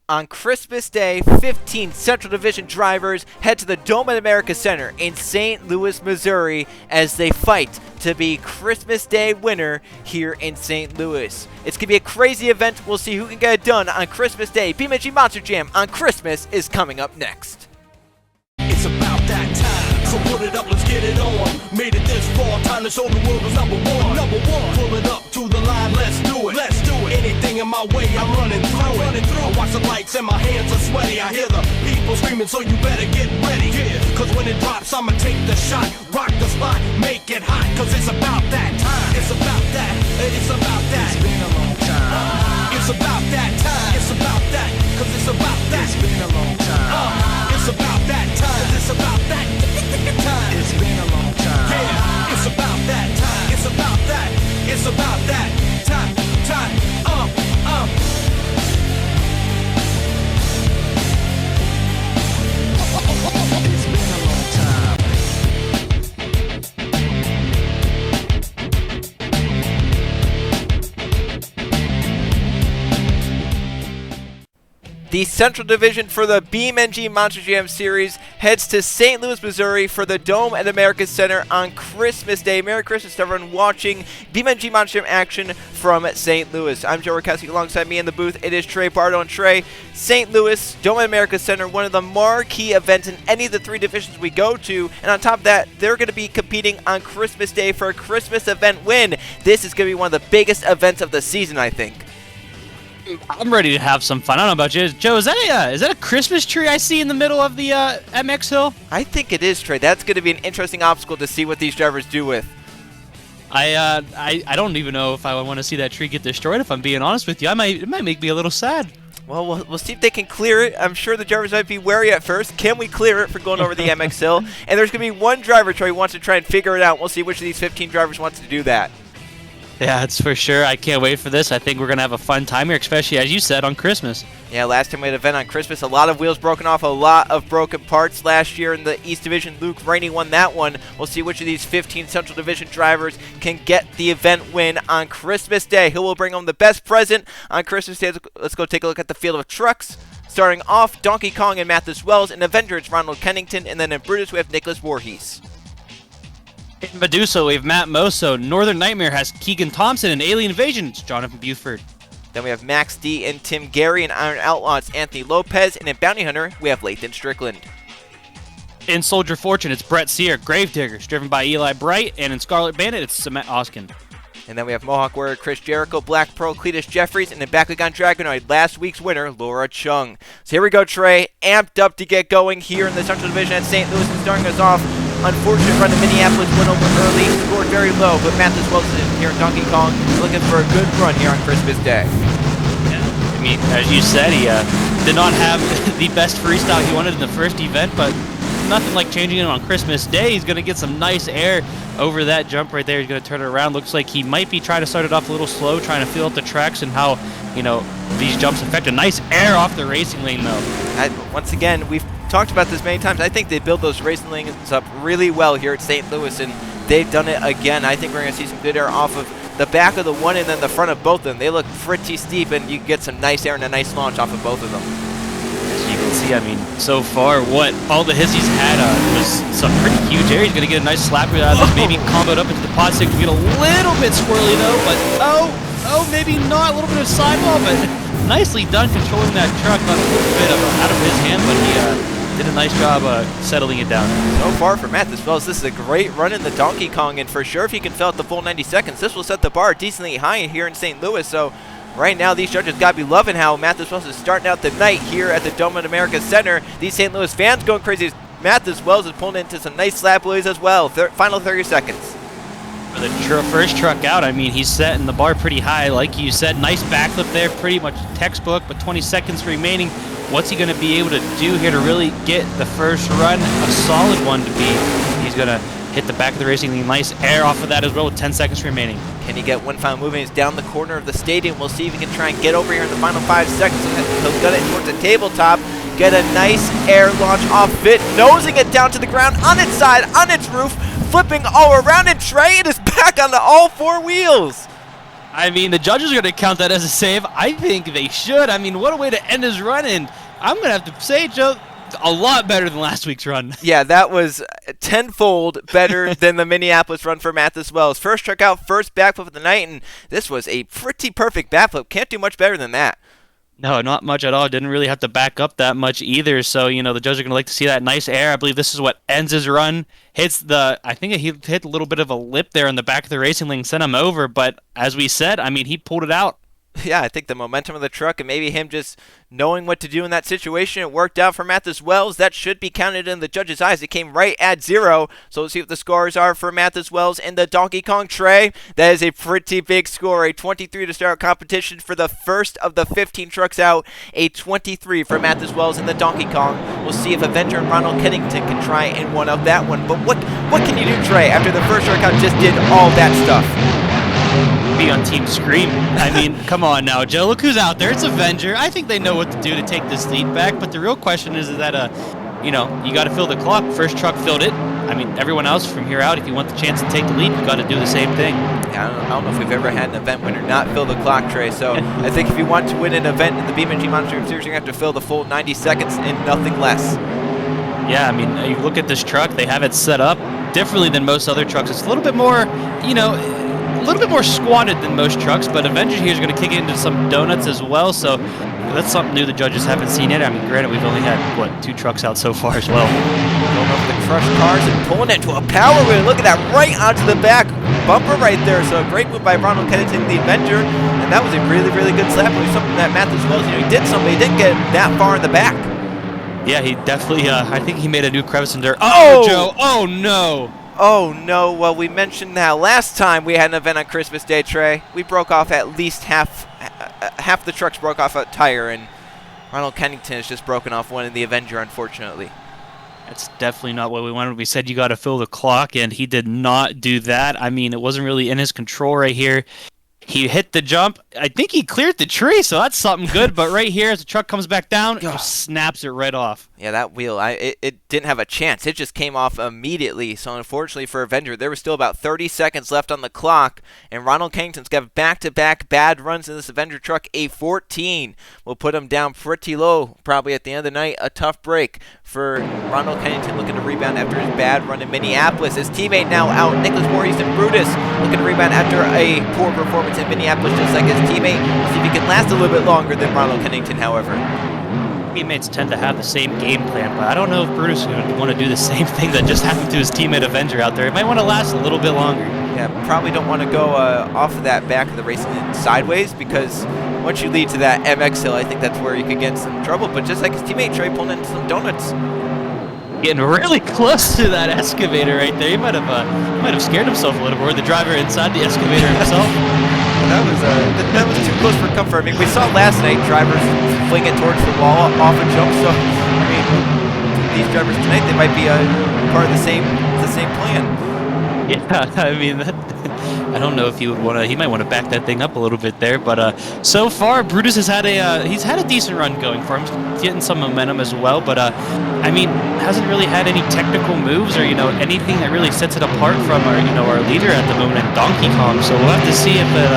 On Christmas Day, 15 Central Division drivers head to the Dome at America Center in St. Louis, Missouri as they fight to be Christmas Day winner here in St. Louis. It's going to be a crazy event. We'll see who can get it done on Christmas Day. BeamNG Monster Jam on Christmas is coming up next. It's about that time, so put it up, let's get it on. Made it this far, time to show the world who's number one. Number one, pull it up to the line, let's do it. Let's do it. Anything in my way, I'm running through it. I watch the lights and my hands are sweaty. I hear the people screaming, so you better get ready. Yeah, cause when it drops, I'ma take the shot, rock the spot, make it hot. Cause it's about that time. It's about that. It's about that. It's been a long time. It's about that time. It's about that. Cause it's about that. It's been a long time. It's about that time. It's about that time. It's been a long time. Yeah, it's about that time. It's about that. It's about that time. It's been a long time. The Central Division for the BeamNG Monster Jam Series heads to St. Louis, Missouri for the Dome at America Center on Christmas Day. Merry Christmas to everyone watching BeamNG Monster Jam action from St. Louis. I'm Jericho. Alongside me in the booth, it is Trey Bardo and Trey. St. Louis, Dome at America Center, one of the marquee events in any of the three divisions we go to. And on top of that, they're going to be competing on Christmas Day for a Christmas event win. This is going to be one of the biggest events of the season, I think. I'm ready to have some fun. I don't know about you, Joe. Is that a Christmas tree I see in the middle of the MX Hill? I think it is, Trey. That's going to be an interesting obstacle to see what these drivers do with. I don't even know if I want to see that tree get destroyed. If I'm being honest with you, it might make me a little sad. Well, we'll see if they can clear it. I'm sure the drivers might be wary at first. Can we clear it for going over the MX Hill? And there's going to be one driver, Trey, who wants to try and figure it out. We'll see which of these 15 drivers wants to do that. Yeah, it's for sure. I can't wait for this. I think we're going to have a fun time here, especially, as you said, on Christmas. Yeah, last time we had an event on Christmas, a lot of wheels broken off, a lot of broken parts last year in the East Division. Luke Rainey won that one. We'll see which of these 15 Central Division drivers can get the event win on Christmas Day. Who will bring home the best present on Christmas Day? Let's go take a look at the field of trucks. Starting off, Donkey Kong and Mathis Wells. In Avengers, Ronald Kennington. And then in Brutus, we have Nicholas Voorhees. In Medusa, we have Matt Moso. Northern Nightmare has Keegan Thompson. And Alien Invasion, it's Jonathan Buford. Then we have Max D and Tim Gary. And Iron Outlaw, it's Anthony Lopez. And in Bounty Hunter, we have Lathan Strickland. In Soldier Fortune, it's Brett Sear. Gravediggers, driven by Eli Bright. And in Scarlet Bandit, it's Cement Osgon. And then we have Mohawk Warrior Chris Jericho, Black Pearl Cletus Jeffries, and in Bakugan Dragonoid, last week's winner, Laura Chung. So here we go, Trey, amped up to get going here in the Central Division at St. Louis, and starting us off. Unfortunate run to Minneapolis, went over early, scored very low, but Mathis Wilson here in Donkey Kong looking for a good run here on Christmas Day. Yeah, I mean, as you said, he did not have the best freestyle he wanted in the first event, but nothing like changing it on Christmas Day. He's going to get some nice air over that jump right there. He's going to turn it around. Looks like he might be trying to start it off a little slow, trying to feel out the tracks and how, these jumps affect a nice air off the racing lane, though. Once again, we've talked about this many times. I think they build those racing lanes up really well here at St. Louis, and they've done it again. I think we're going to see some good air off of the back of the one and then the front of both of them. They look pretty steep, and you get some nice air and a nice launch off of both of them. As you can see, I mean, so far, what all the hits he's had was some pretty huge air. He's going to get a nice slap out of this, maybe comboed up into the pod six to get a little bit swirly, though, but maybe not. A little bit of sidewall, but nicely done controlling that truck. Got a little bit out of his hand, but he did a nice job settling it down. So far for Mathis Wells, this is a great run in the Donkey Kong, and for sure if he can fill out the full 90 seconds, this will set the bar decently high here in St. Louis. So right now, these judges got to be loving how Mathis Wells is starting out the night here at the Dome at America Center. These St. Louis fans going crazy. Mathis Wells is pulling into some nice slap wheelies as well. Final 30 seconds. For the first truck out, I mean, he's setting the bar pretty high. Like you said, nice backflip there, pretty much textbook, but 20 seconds remaining. What's he going to be able to do here to really get the first run a solid one to be? He's going to hit the back of the racing lane. Nice air off of that as well with 10 seconds remaining. Can he get one final movement? He's down the corner of the stadium. We'll see if he can try and get over here in the final 5 seconds. He'll gut it towards the tabletop. Get a nice air launch off it. Nosing it down to the ground on its side, on its roof. Flipping all around, and Trey, it is back onto all 4 wheels. I mean, the judges are going to count that as a save. I think they should. I mean, what a way to end his run. And I'm going to have to say, Joe, a lot better than last week's run. Yeah, that was tenfold better than the Minneapolis run for Mathis Wells. First truck out, first backflip of the night, and this was a pretty perfect backflip. Can't do much better than that. No, not much at all. Didn't really have to back up that much either. So, the judges are going to like to see that nice air. I believe this is what ends his run. I think he hit a little bit of a lip there in the back of the racing lane, sent him over. But as we said, I mean, he pulled it out. Yeah, I think the momentum of the truck and maybe him just knowing what to do in that situation, it worked out for Mathis Wells. That should be counted in the judges' eyes. It came right at 0. So let's see what the scores are for Mathis Wells and the Donkey Kong Trey. That is a pretty big score. A 23 to start competition for the first of the 15 trucks out. A 23 for Mathis Wells and the Donkey Kong. We'll see if Avenger and Ronald Kennington can try and one up that one. But what can you do, Trey, after the first truck out just did all that stuff? Be on Team Scream. I mean, come on now, Joe. Look who's out there. It's Avenger. I think they know what to do to take this lead back. But the real question is that, you got to fill the clock. First truck filled it. I mean, everyone else from here out, if you want the chance to take the lead, you got to do the same thing. Yeah, I don't know if we've ever had an event winner not fill the clock, Trey. So I think if you want to win an event in the BeamNG Monster Series, you're going to have to fill the full 90 seconds and nothing less. Yeah, I mean, you look at this truck, they have it set up differently than most other trucks. It's a little bit more, a little bit more squatted than most trucks, but Avenger here is going to kick it into some donuts as well, so that's something new the judges haven't seen yet. I mean, granted, we've only had, 2 trucks out so far as well. Going over the crushed cars and pulling it to a power wheel. Look at that, right onto the back bumper right there. So a great move by Ronald Kennington, the Avenger, and that was a really, really good slap. It was something that Mathis Wells, he did something, he didn't get that far in the back. Yeah, he definitely, I think he made a new crevice in there. Oh, Joe, oh no! Oh no, well we mentioned that last time we had an event on Christmas Day, Trey. We broke off at least half the trucks broke off a tire, and Ronald Kennington has just broken off one in the Avenger, unfortunately. That's definitely not what we wanted. We said you got to fill the clock, and he did not do that. I mean, it wasn't really in his control right here. He hit the jump. I think he cleared the tree, so that's something good. But right here, as the truck comes back down, it just snaps it right off. Yeah, that wheel, it didn't have a chance. It just came off immediately. So unfortunately for Avenger, there was still about 30 seconds left on the clock. And Ronald Kennington's got back-to-back bad runs in this Avenger truck. A 14 will put him down pretty low, probably at the end of the night. A tough break for Ronald Kennington, looking to rebound after his bad run in Minneapolis. His teammate now out, Nicholas Voorhees and Brutus, looking to rebound after a poor performance in Minneapolis, just like his teammate. We'll see if he can last a little bit longer than Ronald Kennington, however. Teammates tend to have the same game plan, but I don't know if Brutus would want to do the same thing that just happened to his teammate Avenger out there. He might want to last a little bit longer. Yeah, probably don't want to go off of that back of the racing lane sideways, because once you lead to that MX hill, I think that's where you could get in some trouble. But just like his teammate Trey pulling into some donuts. Getting really close to that excavator right there. He might have scared himself a little more. The driver inside the excavator himself. That was too close for comfort. I mean, we saw last night drivers fling it towards the wall off a jump. So, I mean, these drivers tonight, they might be part of the same plan. Yeah, I mean, I don't know if he would want to. He might want to back that thing up a little bit there. But so far, Brutus has had a decent run going for him, getting some momentum as well. But I mean, hasn't really had any technical moves or anything that really sets it apart from our leader at the moment, Donkey Kong. So we'll have to see if it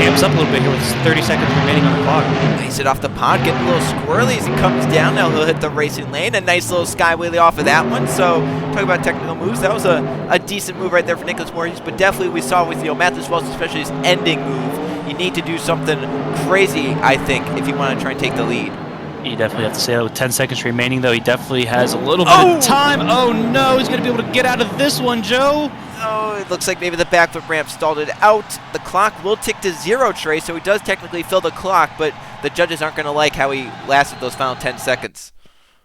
amps up a little bit here with 30 seconds remaining on the clock. Nice it off the pod, getting a little squirrely as he comes down. Now he'll hit the racing lane. A nice little sky wheelie off of that one. So talk about technical moves. That was a decent move right there for Nicholas Voorhees. But definitely we saw with Mathis Wells, especially his ending move, you need to do something crazy, I think, if you want to try and take the lead. You definitely have to say that with 10 seconds remaining, though. He definitely has a little bit of time. Oh, no. He's going to be able to get out of this one, Joe. Oh, it looks like maybe the backflip ramp stalled it out. The clock will tick to 0, Trey, so he does technically fill the clock, but the judges aren't going to like how he lasted those final 10 seconds.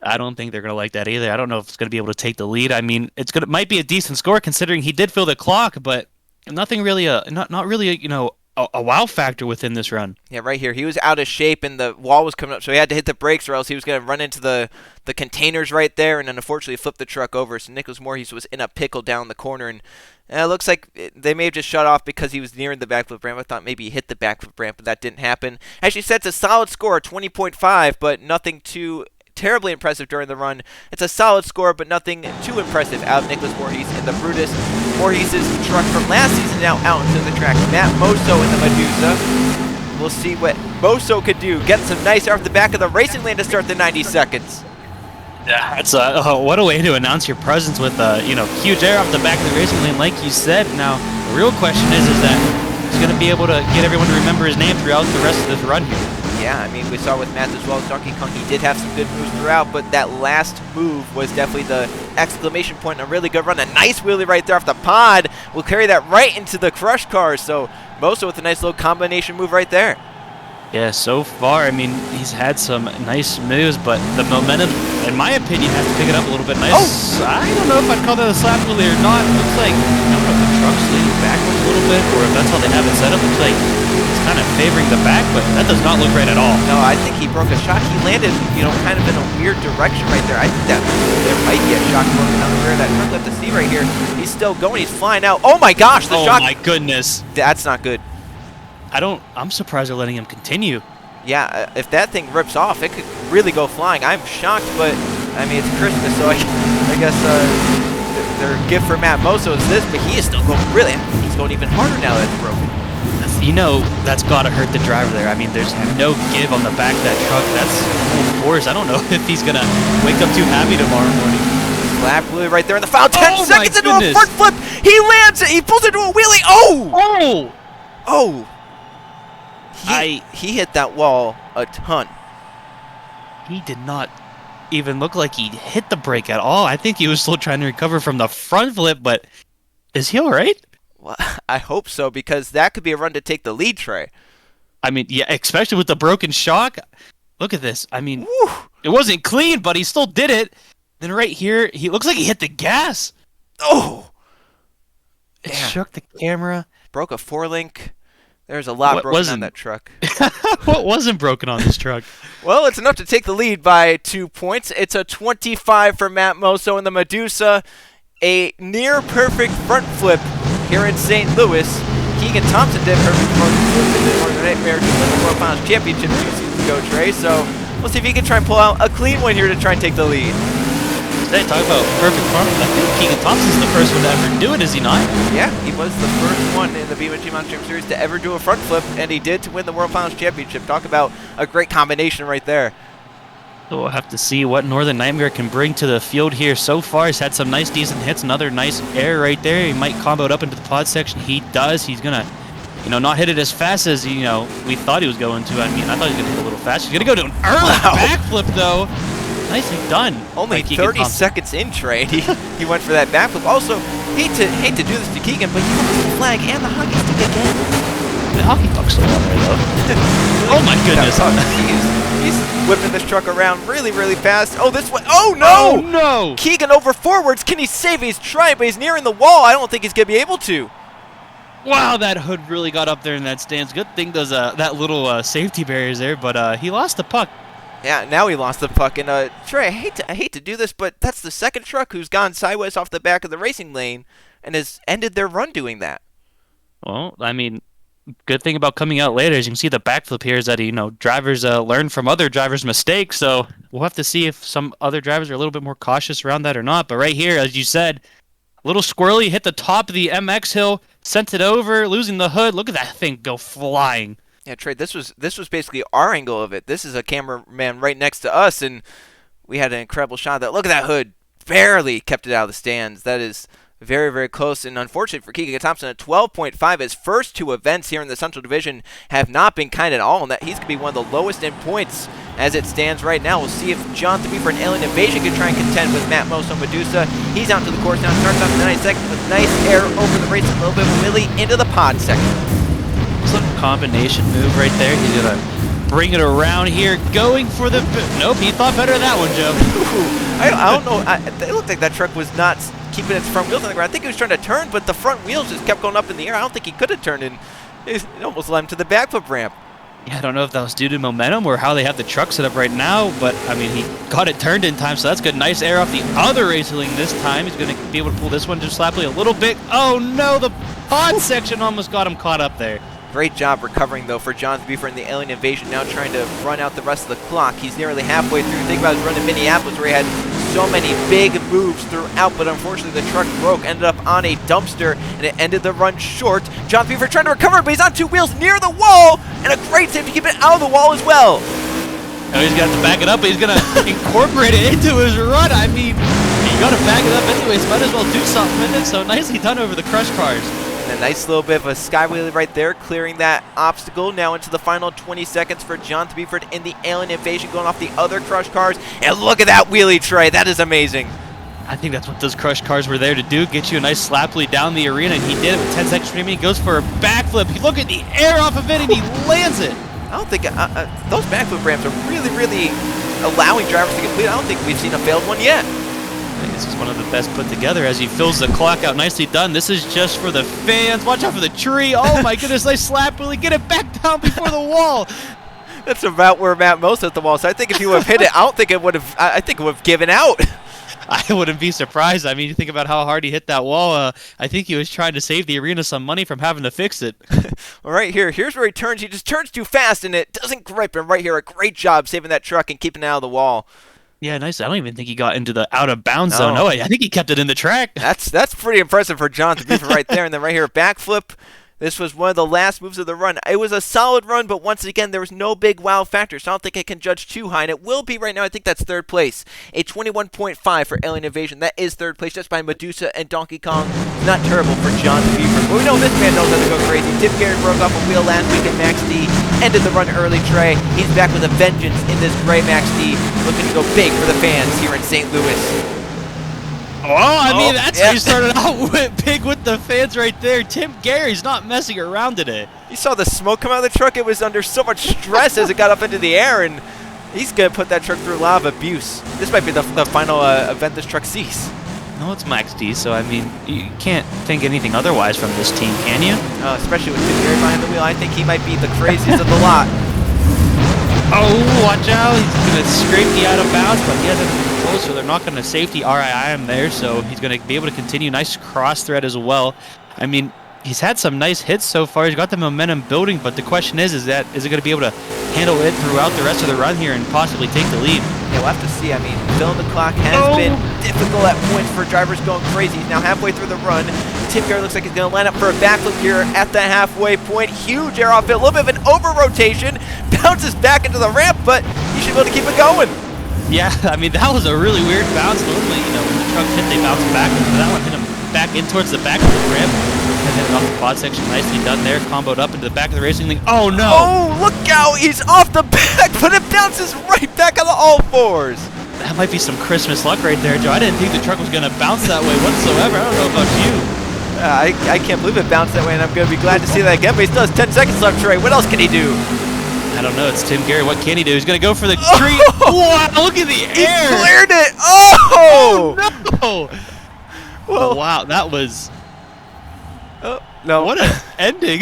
I don't think they're going to like that either. I don't know if it's going to be able to take the lead. I mean, it might be a decent score considering he did fill the clock, but nothing really, not really, a wow factor within this run. Yeah, right here. He was out of shape and the wall was coming up, so he had to hit the brakes or else he was going to run into the containers right there and then unfortunately flip the truck over. So Nicholas Voorhees was in a pickle down the corner, and it looks like they may have just shut off because he was nearing the backflip ramp. I thought maybe he hit the backflip ramp, but that didn't happen. Actually sets a solid score, 20.5, but nothing too terribly impressive during the run. It's a solid score, but nothing too impressive out of Nicholas Voorhees in the Brutus. Voorhees' truck from last season now out into the track. Matt Moso in the Medusa. We'll see what Moso could do. Get some nice air off the back of the racing lane to start the 90 seconds. Yeah, it's what a way to announce your presence with huge air off the back of the racing lane, like you said. Now, the real question is that he's going to be able to get everyone to remember his name throughout the rest of this run here. Yeah, I mean, we saw with Matt as well as Donkey Kong, he did have some good moves throughout, but that last move was definitely the exclamation point. A really good run, a nice wheelie right there off the pod. We'll carry that right into the crush car. So Moso with a nice little combination move right there. Yeah, so far, I mean, he's had some nice moves, but the momentum, in my opinion, has to pick it up a little bit. Nice. Oh. I don't know if I'd call that a slap wheelie or not. It looks like, I don't know if the truck's leaning backwards a little bit, or if that's how they have it set up. It looks like it's kind of favoring the back, but that does not look right at all. No, I think he broke a shock. He landed, kind of in a weird direction right there. I think that there might be a shock broken on the rear of that truck. Let us see right here. He's still going. He's flying out. Oh my gosh, the shock. Oh my goodness. That's not good. I'm surprised they're letting him continue. Yeah, if that thing rips off, it could really go flying. I'm shocked, but I mean, it's Christmas, so I guess their gift for Matt Moso is this, but he is still going he's going even harder now that it's broken. That's got to hurt the driver there. I mean, there's no give on the back of that truck. That's full force. I don't know if he's going to wake up too happy tomorrow morning. Slap wheelie right there in the foul. 10 seconds into a front flip. He lands it. He pulls into a wheelie. Oh! He hit that wall a ton. He did not even look like he hit the brake at all. I think he was still trying to recover from the front flip, but is he all right? Well, I hope so, because that could be a run to take the lead, Trey. I mean, yeah, especially with the broken shock. Look at this. I mean, woo. It wasn't clean, but he still did it. Then right here, he looks like he hit the gas. Oh! It shook the camera. Broke a 4-link. There's a lot broken on that truck. What wasn't broken on this truck? Well, it's enough to take the lead by 2 points. It's a 25 for Matt Moso in the Medusa. A near-perfect front flip here in St. Louis. Keegan Thompson did perfect front flip in the Northern Nightmare to win the World Finals Championship 2 seasons ago, Trey. So we'll see if he can try and pull out a clean one here to try and take the lead. They talk about perfect front flip. I think Keegan Thompson's the first one to ever do it, is he not? Yeah, he was the first one in the BeamNG Monster Jam Series to ever do a front flip, and he did to win the World Finals Championship. Talk about a great combination right there. So we'll have to see what Northern Nightmare can bring to the field here. So far, he's had some nice, decent hits. Another nice air right there. He might combo it up into the pod section. He does. He's going to, not hit it as fast as, we thought he was going to. I mean, I thought he was going to hit a little fast. He's going to go to an early backflip, though. Nicely done. Only 30 seconds in, Trey. He went for that backflip. Also, hate to do this to Keegan, but he has the flag and the hockey stick again. The hockey puck's still on there, though. Oh my goodness. He's whipping this truck around really, really fast. Oh, this way. Oh, no! Oh, no! Keegan over forwards. Can he save? He's trying, but he's nearing the wall. I don't think he's going to be able to. Wow, that hood really got up there in that stance. Good thing those that little safety barriers there, but he lost the puck. Yeah, now he lost the puck. And Trey, I hate to do this, but that's the second truck who's gone sideways off the back of the racing lane and has ended their run doing that. Well, I mean, good thing about coming out later is you can see the backflip here is that, drivers learn from other drivers' mistakes. So we'll have to see if some other drivers are a little bit more cautious around that or not. But right here, as you said, a little squirrely, hit the top of the MX hill, sent it over, losing the hood. Look at that thing go flying. Yeah, Trey, this was basically our angle of it. This is a cameraman right next to us, and we had an incredible shot of that. Look at that hood. Barely kept it out of the stands. That is very, very close, and unfortunate for Keegan Thompson, at 12.5. His first 2 events here in the Central Division have not been kind at all, and that he's going to be one of the lowest in points as it stands right now. We'll see if John 3 for an Alien Invasion can try and contend with Matt Moso Medusa. He's out to the course now. Starts off in the 92nd with nice air over the race, a little bit of a wheelie into the pod section. Excellent combination move right there. He's going to bring it around here, going for the... Nope, he thought better of that one, Joe. I don't know. It looked like that truck was not keeping its front wheels on the ground. I think he was trying to turn, but the front wheels just kept going up in the air. I don't think he could have turned, and it almost led him to the backflip ramp. Yeah, I don't know if that was due to momentum or how they have the truck set up right now, but, I mean, he got it turned in time, so that's good. Nice air off the other racing lane this time. He's going to be able to pull this one just slaply a little bit. Oh, no, the pod section almost got him caught up there. Great job recovering, though, for Jonathan Bieber in the Alien Invasion, now trying to run out the rest of the clock. He's nearly halfway through. Think about his run in Minneapolis, where he had so many big moves throughout, but unfortunately the truck broke, ended up on a dumpster, and it ended the run short. Jonathan Bieber trying to recover, but he's on two wheels near the wall, and a great save to keep it out of the wall as well. Now he's got to back it up, but he's going to incorporate it into his run. I mean, you got to back it up anyways. Might as well do something with it. So nicely done over the crush cars. And a nice little bit of a sky wheelie right there, clearing that obstacle. Now into the final 20 seconds for Jonathan Bieber in the Alien Invasion, going off the other crush cars. And look at that wheelie tray. That is amazing. I think that's what those crush cars were there to do, get you a nice slap lead down the arena, and he did it with 10 seconds remaining. He goes for a backflip. Look at the air off of it, and he lands it. I don't think those backflip ramps are really allowing drivers to complete. I don't think we've seen a failed one yet. I think this is one of the best put together as he fills the clock out. Nicely done. This is just for the fans. Watch out for the tree. Oh my goodness, nice slap wheelie. Get it back down before the wall. That's about where Matt Moso hit the wall. So I think if he would have hit it, I think it would have given out. I wouldn't be surprised. I mean, you think about how hard he hit that wall. I think he was trying to save the arena some money from having to fix it. All right, here's where he turns. He just turns too fast, and it doesn't grip. And right here, a great job saving that truck and keeping it out of the wall. Yeah, nice. I don't even think he got into the out-of-bounds zone. No, I think he kept it in the track. That's pretty impressive for Jonathan Bieber right there. And then right here, backflip. This was one of the last moves of the run. It was a solid run, but once again, there was no big wow factor, so I don't think I can judge too high, and it will be right now. I think that's third place. A 21.5 for Alien Invasion. That is third place, just by Medusa and Donkey Kong. Not terrible for Jonathan Bieber. But we know this man knows how to go crazy. Tim Garrett broke off a wheel last week in Max D. Ended the run early, Trey. He's back with a vengeance in this gray Max D, looking to go big for the fans here in St. Louis. Oh, I mean, that's how you started out big with the fans right there. Tim Gary's not messing around today. You saw the smoke come out of the truck. It was under so much stress as it got up into the air, and he's going to put that truck through a lot of abuse. This might be the final event this truck sees. No, it's Max D, so, I mean, you can't think anything otherwise from this team, can you? Especially with Tim Gary behind the wheel. I think he might be the craziest of the lot. Oh, watch out. He's going to scrape the out of bounds, but he hasn't been close, so they're not going to safety RII him there, so he's going to be able to continue. Nice cross thread as well. I mean, he's had some nice hits so far. He's got the momentum building, but the question is it going to be able to handle it throughout the rest of the run here and possibly take the lead? Yeah, we'll have to see. I mean, filling the clock has been difficult at points for drivers going crazy. He's now halfway through the run. Tim Garrett looks like he's going to line up for a backflip here at the halfway point. Huge air off it, a little bit of an over-rotation. Bounces back into the ramp, but he should be able to keep it going. Yeah, I mean, that was a really weird bounce. Normally, you know, when the trucks hit, they bounce backwards, but that one hit him back in towards the back of the ramp. And then off the quad section, nicely done there. Comboed up into the back of the racing thing. Oh, no! Oh, look out! He's off the back, but it bounces right back on the all fours. That might be some Christmas luck right there, Joe. I didn't think the truck was going to bounce that way whatsoever. I don't know about you. I can't believe it bounced that way, and I'm going to be glad to see that again, but he still has 10 seconds left, Trey. What else can he do? I don't know. It's Tim Gary. What can he do? He's going to go for the tree. Wow, look at the air. He cleared it. Oh! No! Well, wow, that was... No. What an ending.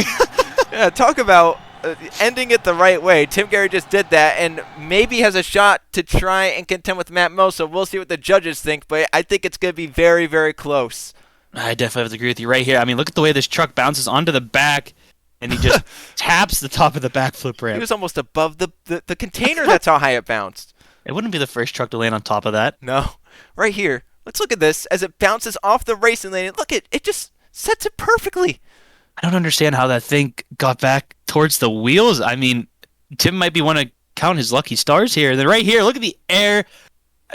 Yeah, talk about ending it the right way. Tim Gary just did that, and maybe has a shot to try and contend with Matt Moso. We'll see what the judges think, but I think it's going to be very, very close. I definitely have to agree with you right here. I mean, look at the way this truck bounces onto the back, and he just taps the top of the backflip ramp. He was almost above the container. That's how high it bounced. It wouldn't be the first truck to land on top of that. No. Right here. Let's look at this as it bounces off the racing lane. Look, it just sets it perfectly. I don't understand how that thing got back towards the wheels. I mean, Tim might be want to count his lucky stars here. Then right here, look at the air.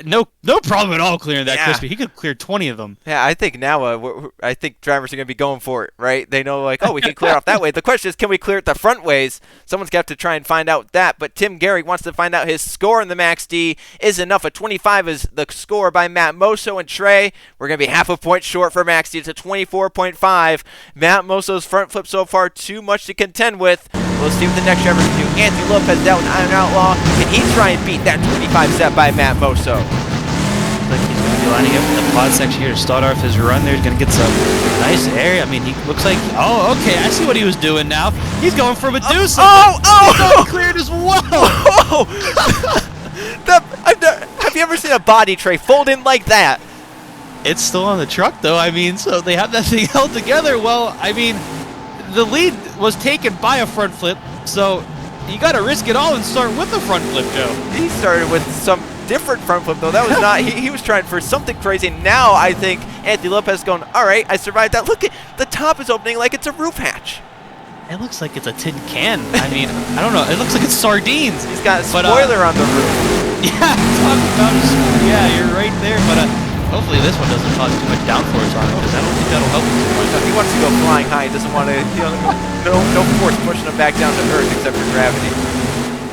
No problem at all clearing that crispy. He could clear 20 of them. Yeah, I think now, I think drivers are going to be going for it, right? They know, like, oh, we can clear off that way. The question is, can we clear it the front ways? Someone's got to try and find out that. But Tim Gary wants to find out his score in the Max D is enough. A 25 is the score by Matt Moso and Trey. We're going to be half a point short for Max D. It's a 24.5. Matt Moso's front flip so far too much to contend with. We'll see what the next driver can do. Anthony Lopez down with Iron Outlaw. Can he try and beat that 25 set by Matt Moso? Like he's going to be lining up in the pod section here to start off his run there. He's going to get some nice air. I mean, he looks like... Oh, okay, I see what he was doing now. He's going for Medusa. Oh! He cleared as well. Oh! Have you ever seen a body tray fold in like that? It's still on the truck, though. I mean, so they have that thing held together. Well, I mean... the lead was taken by a front flip, so you got to risk it all and start with the front flip, Joe. He started with some different front flip, though. That was not, he was trying for something crazy. Now I think Anthony Lopez going, all right, I survived that. Look, at the top is opening like it's a roof hatch. It looks like it's a tin can. I mean, I don't know. It looks like it's sardines. He's got a spoiler on the roof. Yeah, talk about yeah, you're right there. But hopefully this one doesn't cause too much downforce on it, because I don't think that'll help him too much. He wants to go flying high. He doesn't want to, no force pushing him back down to earth except for gravity.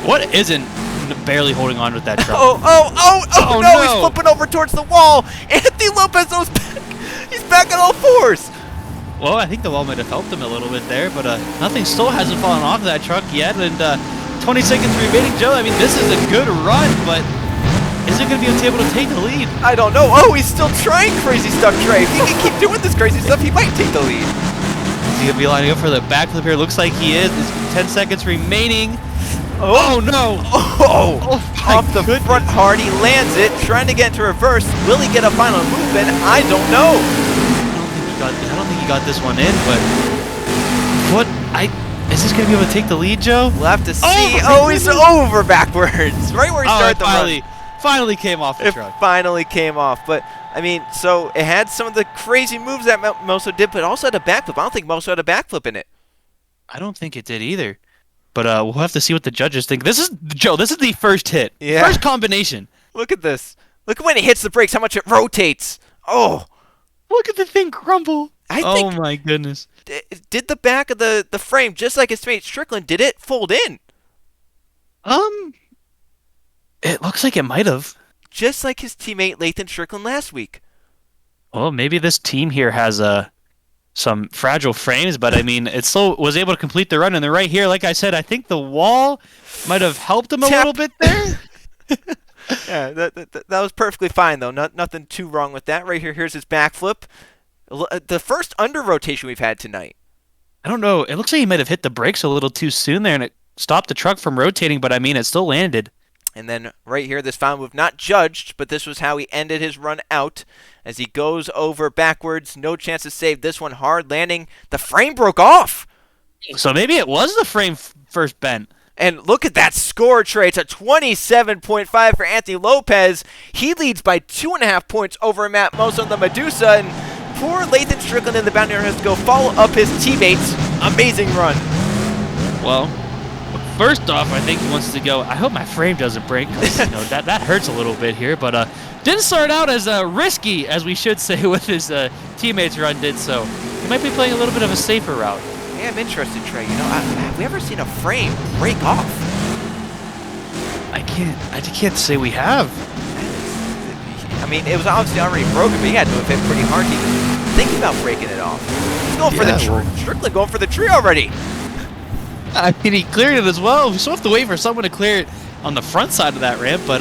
What isn't barely holding on with that truck? Oh, no, he's flipping over towards the wall. Anthony Lopez goes back. He's back on all fours. Well, I think the wall might have helped him a little bit there, but nothing still hasn't fallen off of that truck yet, and 20 seconds remaining, Joe. I mean, this is a good run, but is it going to be able to take the lead? I don't know. Oh, he's still trying crazy stuff, Trey. If he can keep doing this crazy stuff, he might take the lead. Is he going to be lining up for the backflip here? Looks like he is. There's 10 seconds remaining. Oh no! Oh, off the front hard, he lands it, trying to get into reverse. Will he get a final move in? I don't know. I don't think he got this one in, but is this gonna be able to take the lead, Joe? We'll have to see. Oh, he's over backwards, right where he started the run. Finally came off the truck. It finally came off, but I mean, so it had some of the crazy moves that Moso did, but also had a backflip. I don't think Moso had a backflip in it. I don't think it did either. But we'll have to see what the judges think. This is the first hit. Yeah. First combination. Look at this. Look at when he hits the brakes, how much it rotates. Oh. Look at the thing crumble. I think, oh my goodness. Did the back of the frame, just like his teammate Strickland, did it fold in? It looks like it might have. Just like his teammate Lathan Strickland last week. Well, maybe this team here has some fragile frames, but I mean, it still was able to complete the run, and they're right here. Like I said, I think the wall might have helped him a little bit there. Yeah, that was perfectly fine, though. Nothing too wrong with that. Right here, here's his backflip. The first under rotation we've had tonight. I don't know. It looks like he might have hit the brakes a little too soon there, and it stopped the truck from rotating, but I mean, it still landed. And then right here, this final move, not judged, but this was how he ended his run out. As he goes over backwards, no chance to save this one. Hard landing. The frame broke off. So maybe it was the frame first bent. And look at that score, Trey. It's a 27.5 for Anthony Lopez. He leads by 2.5 points over Matt Moso and the Medusa. And poor Lathan Strickland in the boundary has to go follow up his teammates. Amazing run. Well, first off, I think he wants to go, I hope my frame doesn't break, because that hurts a little bit here. But didn't start out as risky, as we should say, with his teammates run did. So he might be playing a little bit of a safer route. Yeah, I'm interested, Trey. Have we ever seen a frame break off? I can't say we have. I mean, it was obviously already broken, but he had to have hit pretty hard to even think about breaking it off. He's going for the tree. Strickland going for the tree already. I mean, he cleared it as well. We still have to wait for someone to clear it on the front side of that ramp, but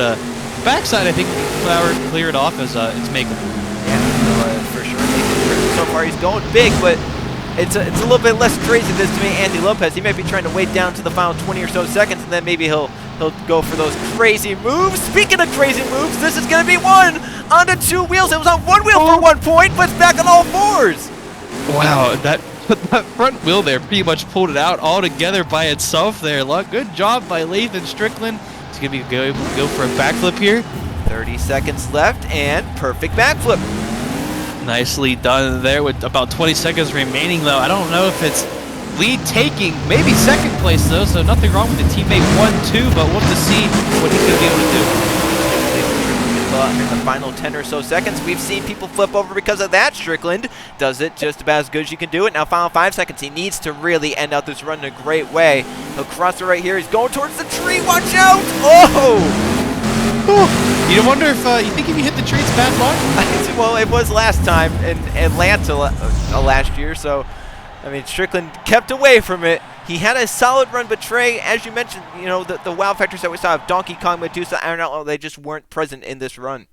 backside, I think Flower cleared off as it's makeable. Yeah, for sure. So far, he's going big, but it's a little bit less crazy than this to me. Andy Lopez, he might be trying to wait down to the final 20 or so seconds, and then maybe he'll go for those crazy moves. Speaking of crazy moves, this is going to be one onto two wheels. It was on one wheel for 1 point, but it's back on all fours. Wow, that front wheel there pretty much pulled it out all together by itself there. Good job by Lathan Strickland. He's going to be able to go for a backflip here. 30 seconds left, and perfect backflip. Nicely done there with about 20 seconds remaining, though. I don't know if it's lead taking, maybe second place, though, so nothing wrong with the teammate 1-2, but we'll have to see what he's going to be able to do. In the final 10 or so seconds, we've seen people flip over because of that. Strickland does it just about as good as you can do it. Now, final 5 seconds. He needs to really end out this run in a great way. He'll cross it right here. He's going towards the tree. Watch out! Oh! You wonder if you think if you hit the tree, it's bad luck? Well, it was last time in Atlanta last year, so I mean, Strickland kept away from it. He had a solid run, but Trey, as you mentioned, the wow factors that we saw of Donkey Kong, Medusa, Iron Outlaw, they just weren't present in this run.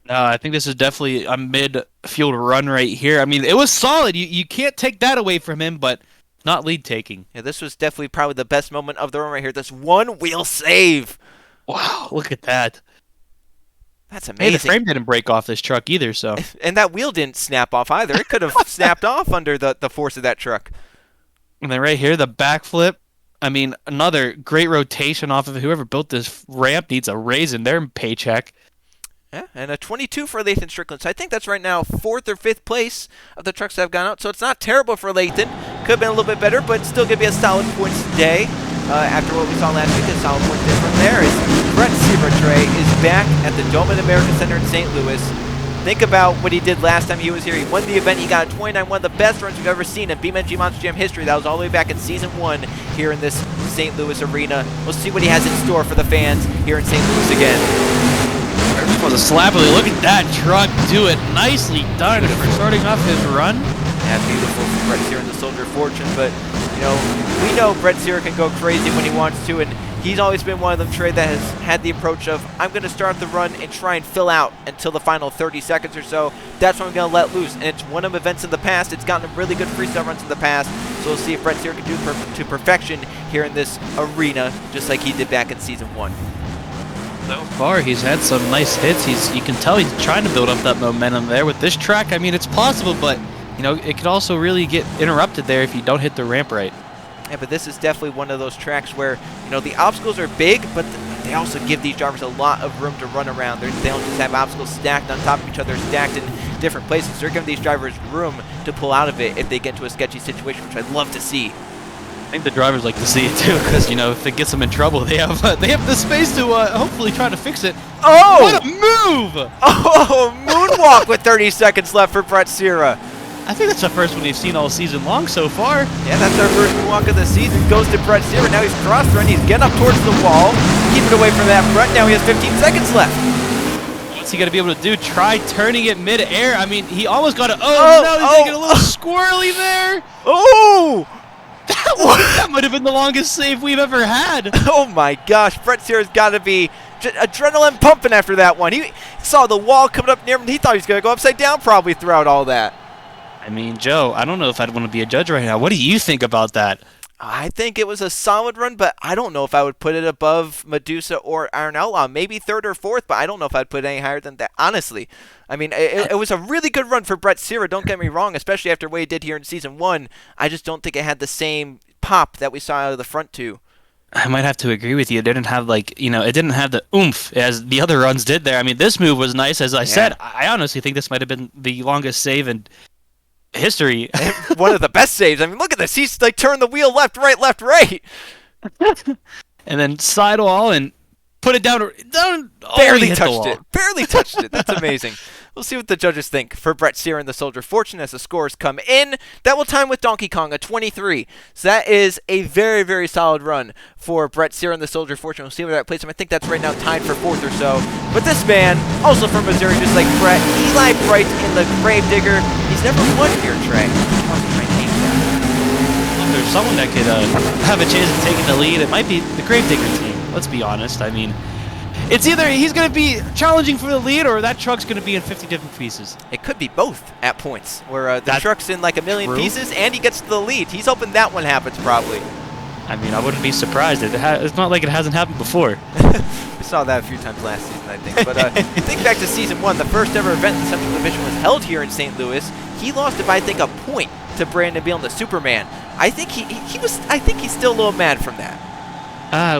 No, I think this is definitely a mid-field run right here. I mean, it was solid. You can't take that away from him, but not lead taking. Yeah, this was definitely probably the best moment of the run right here. This one wheel save. Wow, look at that. That's amazing. Hey, the frame didn't break off this truck either, so. And that wheel didn't snap off either. It could have snapped off under the force of that truck. And then right here, the backflip. I mean, another great rotation off of it. Whoever built this ramp needs a raise in their paycheck. Yeah, and a 22 for Lathan Strickland. So I think that's right now 4th or 5th place of the trucks that have gone out. So it's not terrible for Lathan. Could have been a little bit better, but still going to be a solid points day. After what we saw last week, a solid point difference there is Brett Sieber is back at the Dome of the America Center in St. Louis. Think about what he did last time he was here. He won the event. He got a 29, one of the best runs we've ever seen in BeamNG Monster Jam history. That was all the way back in Season 1 here in this St. Louis arena. We'll see what he has in store for the fans here in St. Louis again. There was a slapperly. Look at that truck do it. Nicely done for starting off his run. Yeah, beautiful from Brett Sieber and the Soldier of Fortune, but, you know, we know Brett Sieber can go crazy when he wants to, and he's always been one of them, Trey, that has had the approach of, I'm going to start the run and try and fill out until the final 30 seconds or so. That's when I'm going to let loose, and it's one of events in the past. It's gotten him really good freestyle runs in the past, so we'll see if Brett Sieber can do it to perfection here in this arena, just like he did back in Season 1. So far, he's had some nice hits. You can tell he's trying to build up that momentum there. With this track, I mean, it's possible, but, you know, it could also really get interrupted there if you don't hit the ramp right. Yeah, but this is definitely one of those tracks where, you know, the obstacles are big, but they also give these drivers a lot of room to run around. They don't just have obstacles stacked on top of each other, stacked in different places. They're giving these drivers room to pull out of it if they get into a sketchy situation, which I'd love to see. I think the drivers like to see it too, because, you know, if it gets them in trouble, they have the space to hopefully try to fix it. Oh! What a move! Oh, moonwalk with 30 seconds left for Brett Sieber. I think that's the first one we've seen all season long so far. Yeah, that's our first moonwalk of the season. Goes to Brett Sieber. Now he's cross-run. He's getting up towards the wall. Keep it away from that Brett. Now he has 15 seconds left. What's he going to be able to do? Try turning it mid-air. I mean, he almost got it. Oh, no, he's making a little squirrely there. Oh! That might have been the longest save we've ever had. Oh my gosh, Brett Sieber's got to be adrenaline pumping after that one. He saw the wall coming up near him, and he thought he was going to go upside down probably throughout all that. I mean, Joe, I don't know if I'd want to be a judge right now. What do you think about that? I think it was a solid run, but I don't know if I would put it above Medusa or Iron Outlaw. Maybe 3rd or 4th, but I don't know if I'd put it any higher than that, honestly. I mean, it was a really good run for Brett Sieber, don't get me wrong, especially after what he did here in Season 1. I just don't think it had the same pop that we saw out of the front two. I might have to agree with you. It didn't have, like, you know, it didn't have the oomph as the other runs did there. I mean, this move was nice, as I said. I honestly think this might have been the longest save in history. One of the best saves. I mean, look at this. He's like turned the wheel left, right. And then sidewall and put it down. Barely touched it. Barely touched it. That's amazing. We'll see what the judges think for Brett Sieber and the Soldier of Fortune as the scores come in. That will time with Donkey Kong, a 23. So that is a very, very solid run for Brett Sieber and the Soldier of Fortune. We'll see where that places him. I think that's right now tied for 4th or so. But this man, also from Missouri, just like Brett, Eli Bright in the Gravedigger. He's never won here, Trey. If there's someone that could have a chance of taking the lead, it might be the Gravedigger team. Let's be honest. I mean, it's either he's going to be challenging for the lead or that truck's going to be in 50 different pieces. It could be both at points, where the truck's in like a million pieces and he gets to the lead. He's hoping that one happens probably. I mean, I wouldn't be surprised. It's not like it hasn't happened before. We saw that a few times last season, I think. But think back to Season 1, the first ever event in the Central Division was held here in St. Louis. He lost it by, I think, a point to Brandon Beal, the Superman. I think he's still a little mad from that.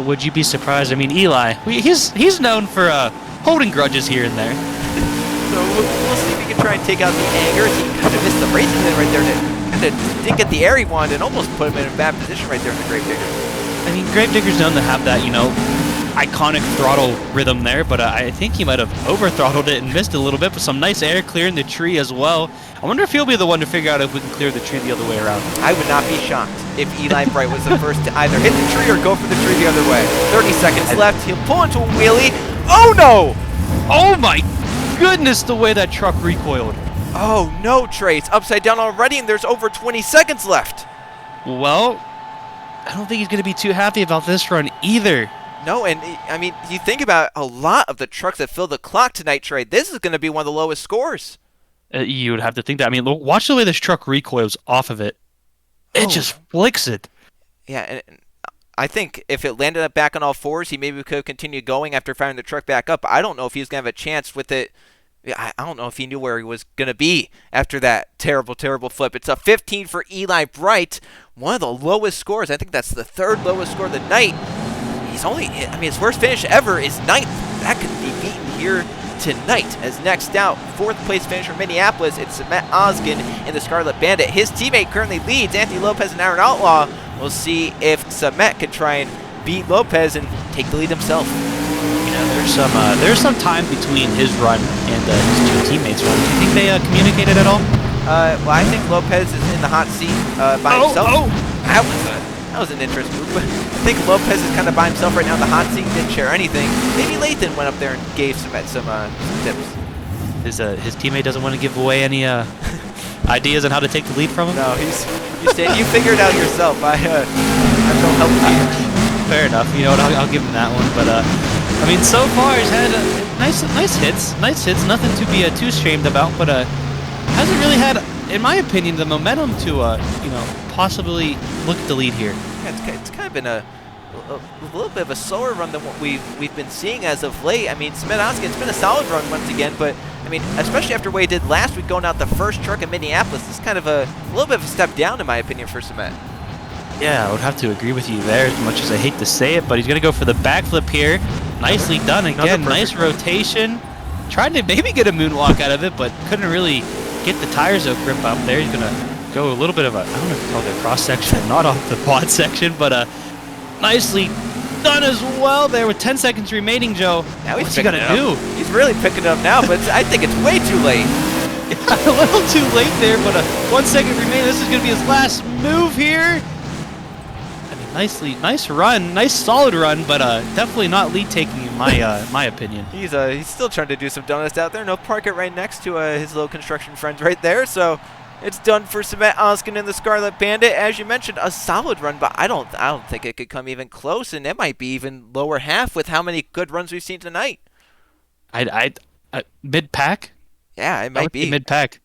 Would you be surprised? I mean, Eli, he's known for holding grudges here and there. So we'll see if he can try and take out the anger. He kind of missed the racing lane right there. Didn't get the air he wanted and almost put him in a bad position right there in the Gravedigger. I mean, Gravedigger's known to have that, you know, iconic throttle rhythm there, but I think he might have over-throttled it and missed a little bit, but some nice air clearing the tree as well. I wonder if he'll be the one to figure out if we can clear the tree the other way around. I would not be shocked if Eli Bright was the first to either hit the tree or go for the tree the other way. 30 seconds left. He'll pull into a wheelie. Oh, no! Oh, my goodness, the way that truck recoiled. Oh, no, Trey. It's upside down already, and there's over 20 seconds left. Well, I don't think he's going to be too happy about this run either. No, and, I mean, you think about a lot of the trucks that fill the clock tonight, Trey. This is going to be one of the lowest scores. You would have to think that. I mean, look, watch the way this truck recoils off of it. It just flicks it. Yeah, and I think if it landed up back on all fours, he maybe could have continued going after firing the truck back up. I don't know if he was going to have a chance with it I don't know if he knew where he was going to be after that terrible, terrible flip. It's a 15 for Eli Bright, one of the lowest scores. I think that's the third lowest score of the night. His worst finish ever is 9th. That could be beaten here tonight. As next out, 4th place finish for Minneapolis, it's Matt Osgon in the Scarlet Bandit. His teammate currently leads, Anthony Lopez and Aaron Outlaw. We'll see if Samet can try and beat Lopez and take the lead himself. There's some time between his run and his two teammates' run. Do you think they communicated at all? Well, I think Lopez is in the hot seat by himself. That was an interesting move. I think Lopez is kind of by himself right now in the hot seat. Didn't share anything. Maybe Lathan went up there and gave some tips. His teammate doesn't want to give away any ideas on how to take the lead from him. No, he's saying you figure it out yourself. I'm no help to you. Fair enough. You know what? I'll give him that one. But so far he's had nice hits. Nothing to be too ashamed about. But hasn't really had, in my opinion, the momentum to possibly look at the lead here. Yeah, it's kind of been a little bit of a slower run than what we've been seeing as of late. Samet Osgon, it's been a solid run once again, but especially after what he did last week, going out the first truck in Minneapolis, it's kind of a little bit of a step down in my opinion for Samet. Yeah, I would have to agree with you there, as much as I hate to say it, but he's going to go for the backflip here. Nicely done again. Nice rotation. Tried to maybe get a moonwalk out of it, but couldn't really get the tires grip up there. He's going to go a little bit of a, I don't know if you call it a cross section, not off the pod section, but nicely done as well there with 10 seconds remaining, Joe. Now what's he going to do? He's really picking it up now, but I think it's way too late. A little too late there, but 1 second remaining. This is going to be his last move here. Nice run, nice solid run, but definitely not lead taking in my opinion. He's still trying to do some donuts out there. No, park it right next to his little construction friends right there. So it's done for Samet Osgon and the Scarlet Bandit. As you mentioned, a solid run, but I don't think it could come even close, and it might be even lower half with how many good runs we've seen tonight. I mid pack. Yeah, it might be mid pack.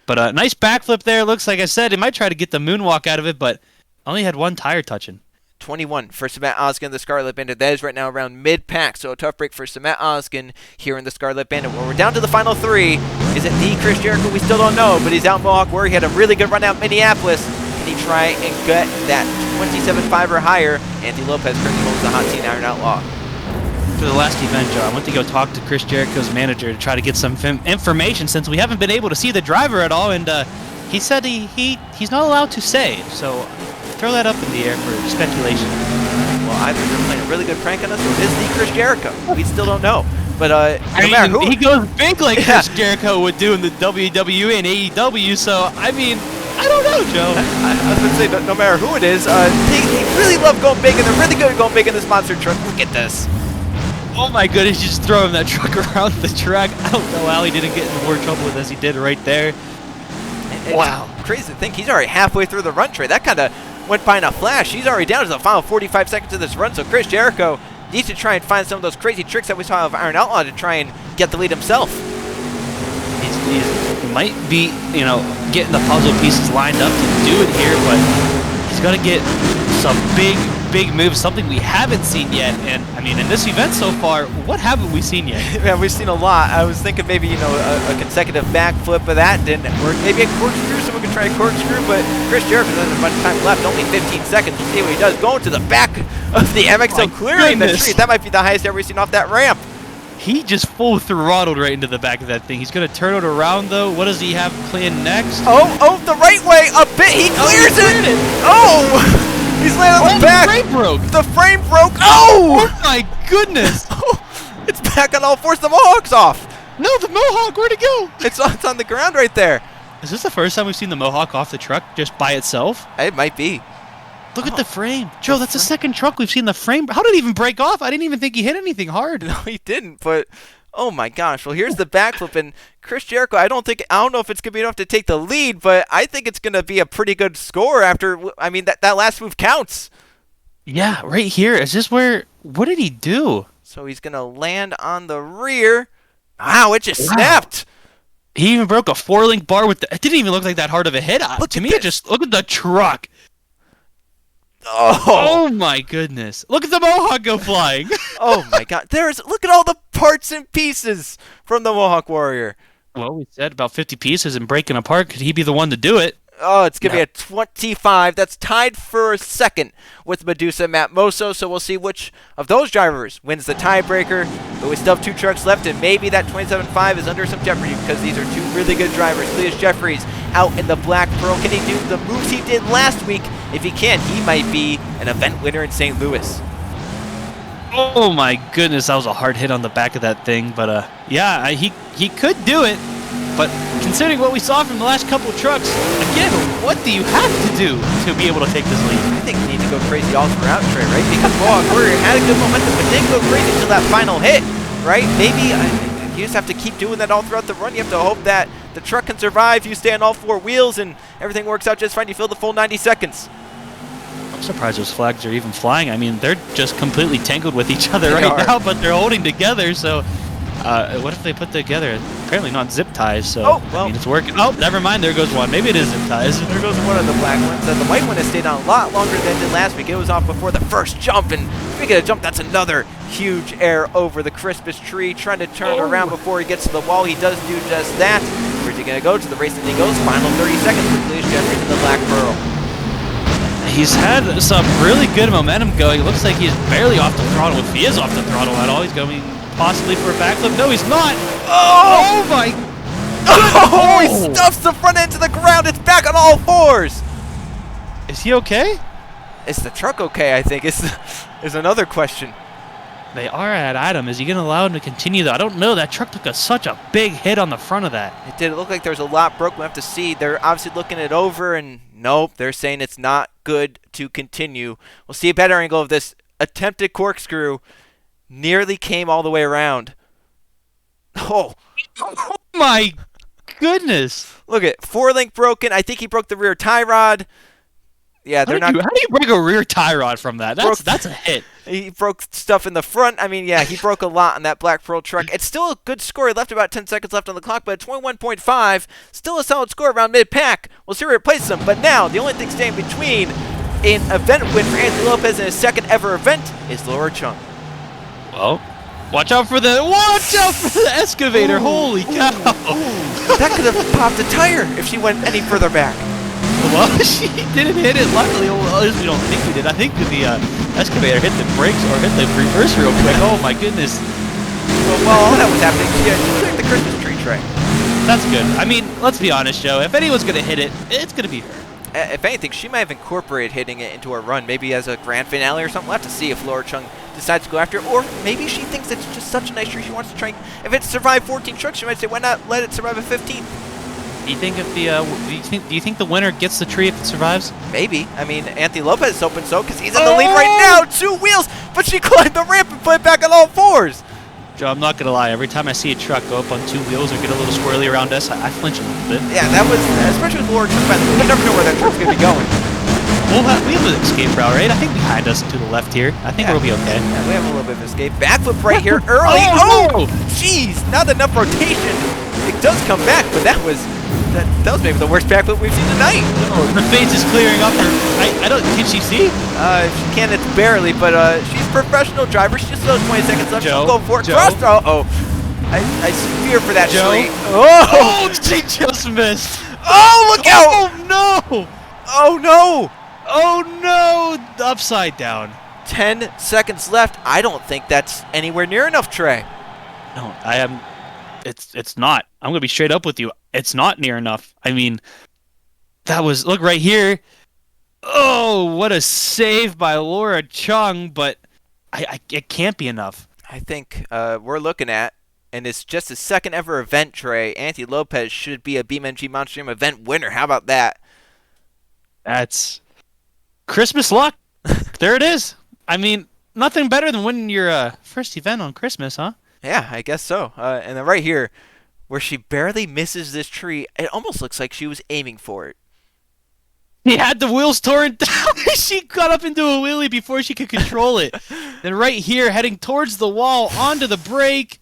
But nice backflip there. Looks like I said, it might try to get the moonwalk out of it, but only had one tire touching. 21 for Samet Osgon, the Scarlet Bandit. That is right now around mid-pack, so a tough break for Samet Osgon here in the Scarlet Bandit. Well, we're down to the final 3. Is it the Chris Jericho? We still don't know, but he's out in Mohawk where he had a really good run out in Minneapolis. Can he try and get that 27.5 or higher? Anthony Lopez currently holds the hot seat, Iron Outlaw. For the last event, Joe, I went to go talk to Chris Jericho's manager to try to get some information since we haven't been able to see the driver at all, and he said he's not allowed to say, so throw that up in the air for speculation. Well, either they're playing a really good prank on us, or it is the Chris Jericho. We still don't know. But he goes big like Chris Jericho would do in the WWE and AEW, so I don't know, Joe. I was going to say, no matter who it is, they really love going big, and they're really good at going big in this monster truck. Look at this. Oh my goodness, just throwing that truck around the track. I don't know how he didn't get into more trouble with as he did right there. Wow. Crazy to think he's already halfway through the run, Trey. That kind of went by in a flash. He's already down to the final 45 seconds of this run, so Chris Jericho needs to try and find some of those crazy tricks that we saw of Iron Outlaw to try and get the lead himself. He might be, getting the puzzle pieces lined up to do it here, but he's got to get some big moves, something we haven't seen yet. And in this event so far, what haven't we seen yet? Yeah, we've seen a lot. I was thinking maybe a consecutive backflip, but that didn't work. Maybe a corkscrew, someone could try a corkscrew, but Chris Jericho doesn't have much time left, only 15 seconds. We'll see what he does. Going to the back of the MXO, clearing the tree. That might be the highest ever we've seen off that ramp. He just full throttled right into the back of that thing. He's going to turn it around, though. What does he have planned next? Oh, the right way, a bit. He clears it. Oh! He's landed on the back. The frame broke. The frame broke. Oh! Oh my goodness! It's back on all fours. The Mohawk's off. No, the Mohawk. Where'd it go? It's on the ground right there. Is this the first time we've seen the Mohawk off the truck just by itself? It might be. Look at the frame. Joe, that's the second truck we've seen the frame. How did it even break off? I didn't even think he hit anything hard. No, he didn't, but oh my gosh. Well, here's the backflip, and Chris Jericho, I don't know if it's going to be enough to take the lead, but I think it's going to be a pretty good score after, that last move counts. Yeah, right here. Is this what did he do? So he's going to land on the rear. Wow, it just snapped. He even broke a 4-link bar with it didn't even look like that hard of a hit. To me, look at the truck. Oh my goodness. Look at the Mohawk go flying. Oh my God. Look at all the parts and pieces from the Mohawk Warrior. Well, we said about 50 pieces and breaking apart. Could he be the one to do it? Oh, it's going to be a 25. That's tied for second with Medusa and Matt Moso. So we'll see which of those drivers wins the tiebreaker. But we still have 2 trucks left, and maybe that 27.5 is under some jeopardy because these are 2 really good drivers. Cleus Jeffries out in the Black Pearl. Can he do the moves he did last week? If he can, he might be an event winner in St. Louis. Oh my goodness, that was a hard hit on the back of that thing. But yeah, he could do it. But considering what we saw from the last couple of trucks, again, what do you have to do to be able to take this lead? I think you need to go crazy all throughout, Trey, right? Because Mohawk Warrior had a good momentum, but didn't go crazy until that final hit, right? Maybe you just have to keep doing that all throughout the run. You have to hope that the truck can survive, you stay on all 4 wheels, and everything works out just fine. You fill the full 90 seconds. I'm surprised those flags are even flying. I mean, they're just completely tangled with each other right now, but they're holding together, so... what if they put together? Apparently not zip ties, so I mean, it's working. Oh, never mind. There goes one. Maybe it is zip ties. There goes one of the black ones. The white one has stayed on a lot longer than it did last week. It was off before the first jump, and speaking of jump, that's another huge air over the Christmas tree, trying to turn around before he gets to the wall. He does do just that. Where's he going to go? To the race that he goes. Final 30 seconds for Cleus Jeffries in the Black Pearl. He's had some really good momentum going. It looks like he's barely off the throttle. If he is off the throttle at all, he's going possibly for a backflip. No, he's not. Oh my! Oh, he stuffs the front end to the ground. It's back on all 4s. Is he okay? Is the truck okay? I think is another question. They are at Adam. Is he going to allow him to continue though? I don't know. That truck took such a big hit on the front of that. It did. It looked like there was a lot broke. We'll have to see. They're obviously looking it over, and nope, they're saying it's not good to continue. We'll see a better angle of this attempted corkscrew. Nearly came all the way around. Oh my goodness. Look at 4-link broken. I think he broke the rear tie rod. Yeah, they're not. How do you break a rear tie rod from that? That's a hit. He broke stuff in the front. I mean, yeah, he broke a lot on that Black Pearl truck. It's still a good score. He left about 10 seconds left on the clock, but 21.5. Still a solid score around mid-pack. We'll see where it places him. But now, the only thing staying between an event win for Anthony Lopez and his second ever event is Laura Chung. Well, watch out for the excavator. Ooh, holy cow. That could have popped a tire if she went any further back. Well, she didn't hit it. Luckily, well, we don't think we did. I think the excavator hit the brakes or hit the reverse real quick. Oh my goodness. Well, while all that was happening, she cleared the Christmas tree tray. That's good. I mean, let's be honest, Joe. If anyone's going to hit it, it's going to be her. If anything, she might have incorporated hitting it into her run, maybe as a grand finale or something. We'll have to see if Laura Chung decides to go after it, or maybe she thinks it's just such a nice tree she wants to try. If it survived 14 trucks, she might say, why not let it survive a 15th? Do you think if do you think the winner gets the tree if it survives? Maybe. I mean, Anthony Lopez is hoping so because he's in the lead right now. 2 wheels, but she climbed the ramp and put it back on all 4s. Joe, I'm not gonna lie. Every time I see a truck go up on 2 wheels or get a little squirrely around us, I flinch a little bit. Yeah, that was especially with Laura Chung. You never know where that truck's gonna be going. We have an escape route, right? I think behind us to the left here. I think we'll be okay. Yeah, we have a little bit of escape. Backflip right here early. Jeez, not enough rotation. It does come back, but that was maybe the worst backflip we've seen tonight. No, the face is clearing up. I don't. Can she see? She can. It's barely, but she's a professional driver. She just those 20 seconds left. Joe, She'll go for it. Joe. Cross throw. Oh, I fear for that Joe. tree. Oh, she just missed. Oh, look out! Oh no! Oh no! Oh no! Upside down. 10 seconds left. I don't think that's anywhere near enough, Trey. No, I am. It's not. I'm gonna be straight up with you. It's not near enough. I mean, that was look right here. Oh, what a save by Laura Chung! But it can't be enough. I think we're looking at, and it's just his second ever event, Trey. Anthony Lopez should be a BeamNG Monster Jam event winner. How about that? That's Christmas luck. There it is. I mean, nothing better than winning your first event on Christmas, huh? Yeah, I guess so. And then right here, where she barely misses this tree, it almost looks like she was aiming for it. He had the wheels torn down. She got up into a wheelie before she could control it. Then right here, heading towards the wall, onto the brake.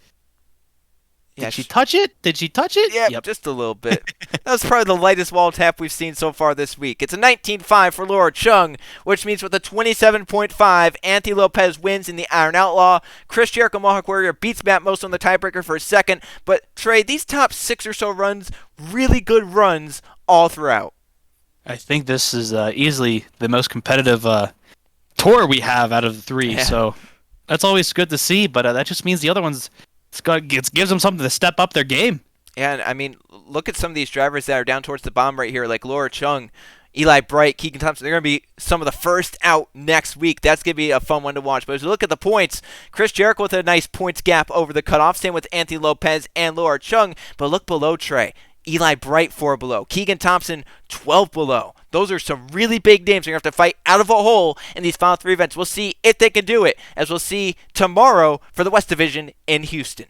Did she touch it? Did she touch it? Yeah, just a little bit. That was probably the lightest wall tap we've seen so far this week. It's a 19-5 for Laura Chung, which means with a 27.5, Anthony Lopez wins in the Iron Outlaw. Chris Jericho Mohawk Warrior beats Matt Moso in the tiebreaker for a second. But, Trey, these top 6 or so runs, really good runs all throughout. I think this is easily the most competitive tour we have out of the 3. Yeah. So that's always good to see, but that just means the other ones... It gives them something to step up their game. And, I mean, look at some of these drivers that are down towards the bottom right here, like Laura Chung, Eli Bright, Keegan Thompson. They're going to be some of the first out next week. That's going to be a fun one to watch. But as we look at the points, Chris Jericho with a nice points gap over the cutoff. Same with Anthony Lopez and Laura Chung. But look below Trey. Eli Bright 4 below. Keegan Thompson 12 below. Those are some really big names. They're going to have to fight out of a hole in these final 3 events. We'll see if they can do it, as we'll see tomorrow for the West Division in Houston.